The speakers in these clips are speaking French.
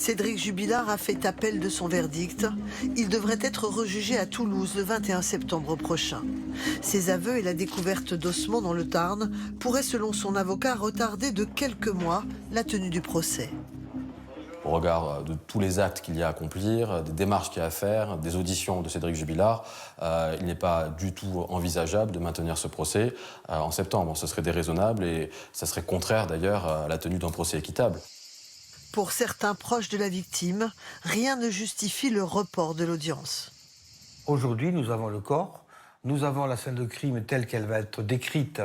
Cédric Jubilard a fait appel de son verdict. Il devrait être rejugé à Toulouse le 21 septembre prochain. Ses aveux et la découverte d'ossements dans le Tarn pourraient, selon son avocat, retarder de quelques mois la tenue du procès. Au regard de tous les actes qu'il y a à accomplir, des démarches qu'il y a à faire, des auditions de Cédric Jubilard, il n'est pas du tout envisageable de maintenir ce procès en septembre. Ce serait déraisonnable et ça serait contraire d'ailleurs à la tenue d'un procès équitable. Pour certains proches de la victime, rien ne justifie le report de l'audience. Aujourd'hui, nous avons le corps, nous avons la scène de crime telle qu'elle va être décrite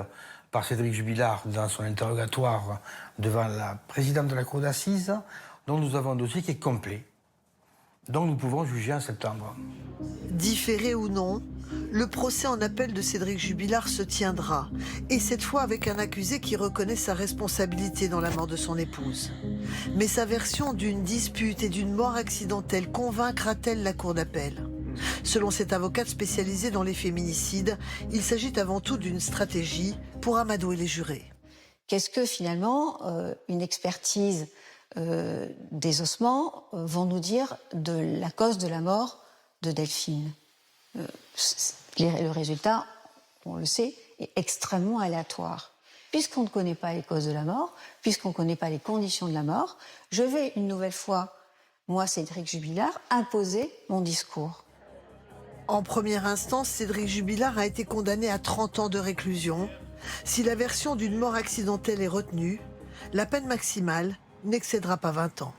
par Cédric Jubilard dans son interrogatoire devant la présidente de la cour d'assises. Donc nous avons un dossier qui est complet. Donc nous pouvons juger en septembre. Différé ou non, le procès en appel de Cédric Jubilard se tiendra. Et cette fois avec un accusé qui reconnaît sa responsabilité dans la mort de son épouse. Mais sa version d'une dispute et d'une mort accidentelle convaincra-t-elle la cour d'appel ? Selon cette avocate spécialisée dans les féminicides, il s'agit avant tout d'une stratégie pour amadouer les jurés. Qu'est-ce que finalement une expertise des ossements vont nous dire de la cause de la mort de Delphine? Le résultat, on le sait, est extrêmement aléatoire. Puisqu'on ne connaît pas les causes de la mort, puisqu'on ne connaît pas les conditions de la mort, je vais une nouvelle fois, moi, Cédric Jubilard, imposer mon discours. En première instance, Cédric Jubilard a été condamné à 30 ans de réclusion. Si la version d'une mort accidentelle est retenue, la peine maximale n'excédera pas 20 ans.